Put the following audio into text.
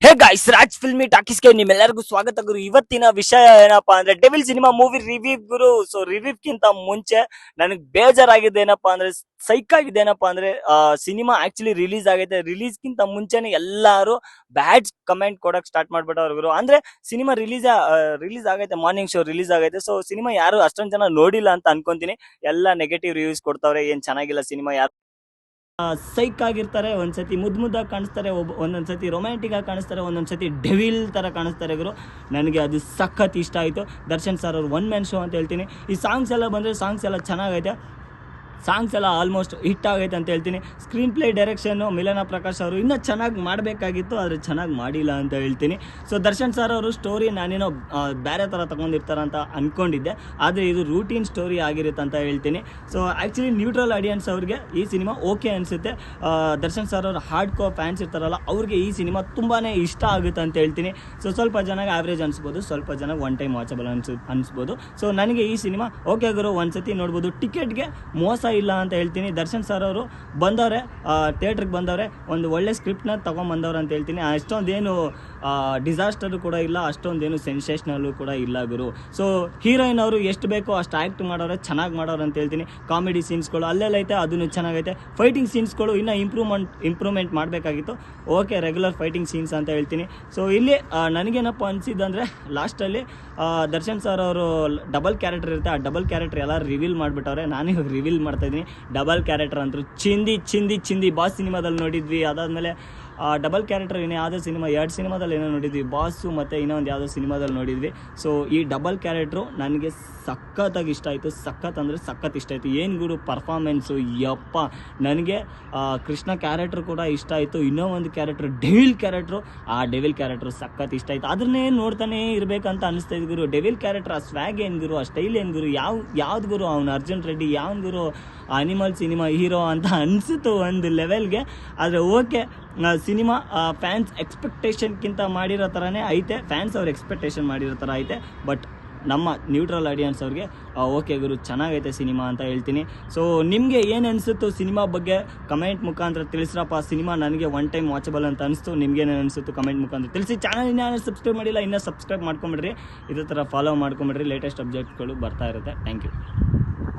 Hey guys, Raj filmy ಟಾಕೀಸ್ಗೆ ನಿಮ್ಮೆಲ್ಲರಿಗೂ ಸ್ವಾಗತ ಗುರು. ಇವತ್ತಿನ ವಿಷಯ ಏನಪ್ಪಾ ಅಂದ್ರೆ ಡೆವಿಲ್ ಸಿನಿಮಾ ಮೂವಿ ರಿವ್ಯೂ ಗುರು. ಸೊ ರಿವ್ಯೂಕ್ಕಿಂತ ಮುಂಚೆ ನನಗೆ ಬೇಜಾರಾಗಿದೆ ಏನಪ್ಪಾ ಅಂದ್ರೆ, ಸೈಕ್ ಆಗಿದೆ ಏನಪ್ಪಾ ಅಂದ್ರೆ, ಸಿನಿಮಾ ಆಕ್ಚುಲಿ ರಿಲೀಸ್ ಆಗೈತೆ. ರಿಲೀಸ್ ಗಿಂತ ಮುಂಚೆನೆ ಎಲ್ಲಾರು ಬ್ಯಾಡ್ ಕಮೆಂಟ್ ಕೊಡಕ್ ಸ್ಟಾರ್ಟ್ ಮಾಡ್ಬಿಟ್ಟವ್ರು ಗುರು. ಅಂದ್ರೆ ಸಿನಿಮಾ ರಿಲೀಸ್ ಆಗೈತೆ, ಮಾರ್ನಿಂಗ್ ಶೋ ರಿಲೀಸ್ ಆಗೈತೆ. ಸೊ ಸಿನಿಮಾ ಯಾರು ಅಷ್ಟೊಂದ್ ಜನ ನೋಡಿಲ್ಲ ಅಂತ ಅನ್ಕೊಂತೀನಿ. ಎಲ್ಲ ನೆಗೆಟಿವ್ ರಿವ್ಯೂಸ್ ಕೊಡ್ತಾವ್ರೆ, ಏನ್ ಚೆನ್ನಾಗಿಲ್ಲ ಸಿನಿಮಾ, ಯಾರು ಸೈಕ್ ಆಗಿರ್ತಾರೆ, ಒಂದ್ಸತಿ ಮುದ್ದಾಗಿ ಕಾಣಿಸ್ತಾರೆ, ಒಂದೊಂದ್ಸತಿ ರೊಮ್ಯಾಂಟಿಕ್ ಆಗಿ ಕಾಣಿಸ್ತಾರೆ, ಒಂದೊಂದ್ಸತಿ ಡೆವಿಲ್ ತರ ಕಾಣಿಸ್ತಾರೆ ಗುರು. ನನಗೆ ಅದು ಸಖತ್ ಇಷ್ಟ ಆಯಿತು. ದರ್ಶನ್ ಸರ್ ಅವ್ರು ಒನ್ ಮ್ಯಾನ್ ಶೋ ಅಂತ ಹೇಳ್ತೀನಿ. ಈ ಸಾಂಗ್ಸ್ ಎಲ್ಲ ಬಂದರೆ ಸಾಂಗ್ಸ್ ಎಲ್ಲ ಚೆನ್ನಾಗೈತೆ, ಸಾಂಗ್ಸ್ ಎಲ್ಲ ಆಲ್ಮೋಸ್ಟ್ ಹಿಟ್ ಆಗೈತೆ ಅಂತ ಹೇಳ್ತೀನಿ. ಸ್ಕ್ರೀನ್ ಪ್ಲೇ ಡೈರೆಕ್ಷನ್ನು ಮಿಲನ ಪ್ರಕಾಶ್ ಅವರು ಇನ್ನೂ ಚೆನ್ನಾಗಿ ಮಾಡಬೇಕಾಗಿತ್ತು, ಆದರೆ ಚೆನ್ನಾಗಿ ಮಾಡಿಲ್ಲ ಅಂತ ಹೇಳ್ತೀನಿ. ಸೊ ದರ್ಶನ್ ಸರ್ ಅವರು ಸ್ಟೋರಿ ನಾನೇನೋ ಬೇರೆ ಥರ ತೊಗೊಂಡಿರ್ತಾರಂತ ಅಂದ್ಕೊಂಡಿದ್ದೆ, ಆದರೆ ಇದು ರೂಟೀನ್ ಸ್ಟೋರಿ ಆಗಿರುತ್ತೆ ಅಂತ ಹೇಳ್ತೀನಿ. ಸೊ ಆ್ಯಕ್ಚುಲಿ ನ್ಯೂಟ್ರಲ್ ಆಡಿಯನ್ಸ್ ಅವ್ರಿಗೆ ಈ ಸಿನಿಮಾ ಓಕೆ ಅನಿಸುತ್ತೆ. ದರ್ಶನ್ ಸರ್ ಅವರು ಹಾರ್ಡ್ ಕೋರ್ ಫ್ಯಾನ್ಸ್ ಇರ್ತಾರಲ್ಲ, ಅವ್ರಿಗೆ ಈ ಸಿನಿಮಾ ತುಂಬಾ ಇಷ್ಟ ಆಗುತ್ತೆ ಅಂತ ಹೇಳ್ತೀನಿ. ಸೊ ಸ್ವಲ್ಪ ಜನಕ್ಕೆ ಆವ್ರೇಜ್ ಅನಿಸ್ಬೋದು, ಸ್ವಲ್ಪ ಜನಕ್ಕೆ ಒನ್ ಟೈಮ್ ವಾಚಬಲ್ ಅನಿಸ್ಬೋದು. ಸೊ ನನಗೆ ಈ ಸಿನಿಮಾ ಓಕೆ ಗುರು, ಒಂದ್ಸತಿ ನೋಡ್ಬೋದು. ಟಿಕೆಟ್ಗೆ ಮೋಸ ಇಲ್ಲ ಅಂತ ಹೇಳ್ತೀನಿ. ದರ್ಶನ್ ಸರ್ ಅವರು ಬಂದವ್ರೆ, ಥಿಯೇಟ್ರಿಗೆ ಬಂದವ್ರೆ, ಒಂದು ಒಳ್ಳೆ ಸ್ಕ್ರಿಪ್ಟ್ನ ತೊಗೊಂಬಂದವ್ರೆ ಅಂತ ಹೇಳ್ತೀನಿ. ಅಷ್ಟೊಂದೇನು ಡಿಸಾಸ್ಟರ್ ಕೂಡ ಇಲ್ಲ, ಅಷ್ಟೊಂದೇನು ಸೆನ್ಸೇಷನಲ್ಲು ಕೂಡ ಇಲ್ಲ ಗುರು. ಸೊ ಹೀರೋಯಿನ್ ಅವರು ಎಷ್ಟು ಬೇಕೋ ಅಷ್ಟು ಆ್ಯಕ್ಟ್ ಮಾಡೋರೆ, ಚೆನ್ನಾಗಿ ಮಾಡೋರು ಅಂತ ಹೇಳ್ತೀನಿ. ಕಾಮಿಡಿ ಸೀನ್ಸ್ಗಳು ಅಲ್ಲೆಲ್ಲೈತೆ, ಅದನ್ನು ಚೆನ್ನಾಗೈತೆ. ಫೈಟಿಂಗ್ ಸೀನ್ಸ್ಗಳು ಇನ್ನೂ ಇಂಪ್ರೂವ್ಮೆಂಟ್ ಮಾಡಬೇಕಾಗಿತ್ತು. ಓಕೆ, ರೆಗ್ಯುಲರ್ ಫೈಟಿಂಗ್ ಸೀನ್ಸ್ ಅಂತ ಹೇಳ್ತೀನಿ. ಸೊ ಇಲ್ಲಿ ನನಗೇನಪ್ಪ ಅನಿಸಿದ್ದಂದರೆ, ಲಾಸ್ಟಲ್ಲಿ ದರ್ಶನ್ ಸರ್ ಅವರು ಡಬಲ್ ಕ್ಯಾರೆಕ್ಟರ್ ಇರುತ್ತೆ, ಆ ಡಬಲ್ ಕ್ಯಾರೆಕ್ಟರ್ ಎಲ್ಲ ರಿವೀಲ್ ಮಾಡಿಬಿಟ್ಟವ್ರೆ. ನಾನು ಇವಾಗ ರಿವೀಲ್ ಮಾಡ್ತಾ ಇದ್ದೀನಿ. ಡಬಲ್ ಕ್ಯಾರೆಕ್ಟರ್ ಅಂತೂ ಚಿಂದಿ ಬಾಸ್ ಸಿನಿಮಾದಲ್ಲಿ ನೋಡಿದ್ವಿ. ಅದಾದಮೇಲೆ ಡಬಲ್ ಕ್ಯಾರೆಕ್ಟರ್ ಇನ್ನೂ ಯಾವುದೋ ಸಿನಿಮಾ, 2 ಸಿನಿಮಾದಲ್ಲಿ ಏನೋ ನೋಡಿದ್ವಿ, ಬಾಸು ಮತ್ತು ಇನ್ನೊಂದು ಯಾವುದೋ ಸಿನಿಮಾದಲ್ಲಿ ನೋಡಿದ್ವಿ. ಸೊ ಈ ಡಬಲ್ ಕ್ಯಾರೆಕ್ಟ್ರು ನನಗೆ ಸಖತ್ತಾಗಿ ಇಷ್ಟ ಆಯಿತು. ಸಖತ್ ಅಂದರೆ ಸಖತ್ ಇಷ್ಟ ಆಯಿತು. ಏನು ಗುರು ಪರ್ಫಾರ್ಮೆನ್ಸು, ಯಪ್ಪ. ನನಗೆ ಕೃಷ್ಣ ಕ್ಯಾರೆಕ್ಟ್ರ್ ಕೂಡ ಇಷ್ಟ ಆಯಿತು. ಇನ್ನೂ ಒಂದು ಕ್ಯಾರೆಕ್ಟ್ರ್ ಡೆವಿಲ್ ಕ್ಯಾರೆಕ್ಟ್ರು, ಆ ಡೆವಿಲ್ ಕ್ಯಾರೆಕ್ಟ್ರು ಸಖತ್ ಇಷ್ಟ ಆಯಿತು. ಅದನ್ನೇ ನೋಡ್ತಾನೆ ಇರಬೇಕಂತ ಅನಿಸ್ತಾ ಇದ್ದು ಗುರು. ಡೆವಿಲ್ ಕ್ಯಾರೆಕ್ಟ್ರ್, ಆ ಸ್ವ್ಯಾಗ್ ಏನು ಗುರು, ಆ ಸ್ಟೈಲ್ ಏನು ಗುರು, ಯಾವ್ದು ಗುರು ಅವನು ಅರ್ಜುನ್ ರೆಡ್ಡಿ, ಯಾವ್ದು ಗುರು ಅನಿಮಲ್ ಸಿನಿಮಾ ಹೀರೋ ಅಂತ ಅನಿಸಿತು ಒಂದು ಲೆವೆಲ್ಗೆ. ಆದರೆ ಓಕೆ, ಸಿನಿಮಾ ಫ್ಯಾನ್ಸ್ ಎಕ್ಸ್ಪೆಕ್ಟೇಷನ್ಗಿಂತ ಮಾಡಿರೋ ಥರನೇ ಐತೆ, ಫ್ಯಾನ್ಸ್ ಅವ್ರ ಎಕ್ಸ್ಪೆಕ್ಟೇಷನ್ ಮಾಡಿರೋ ಥರ ಐತೆ. ಬಟ್ ನಮ್ಮ ನ್ಯೂಟ್ರಲ್ ಆಡಿಯನ್ಸ್ ಅವ್ರಿಗೆ ಓಕೆ ಗುರು, ಚೆನ್ನಾಗೈತೆ ಸಿನಿಮಾ ಅಂತ ಹೇಳ್ತೀನಿ. ಸೊ ನಿಮಗೆ ಏನು ಅನಿಸುತ್ತೋ ಸಿನಿಮಾ ಬಗ್ಗೆ ಕಮೆಂಟ್ ಮುಖಾಂತರ ತಿಳಿಸ್ರಪ್ಪ. ಸಿನಿಮಾ ನನಗೆ ಒನ್ ಟೈಮ್ ವಾಚಬಲ್ ಅಂತ ಅನಿಸ್ತು. ನಿಮ್ಗೇನು ಅನಿಸುತ್ತೋ ಕಮೆಂಟ್ ಮುಖಾಂತರ ತಿಳಿಸಿ. ಚಾನಲ್ ಇನ್ನೂ ಸಬ್ಸ್ಕ್ರೈಬ್ ಮಾಡಿಲ್ಲ, ಇನ್ನೂ ಸಬ್ಸ್ಕ್ರೈಬ್ ಮಾಡ್ಕೊಂಬಿಡ್ರಿ. ಇದೇ ಥರ ಫಾಲೋ ಮಾಡ್ಕೊಂಬಿಡ್ರಿ. ಲೇಟೆಸ್ಟ್ ಅಪ್ಡೇಟ್ಸ್ಗಳು ಬರ್ತಾ ಇರುತ್ತೆ. Thank you.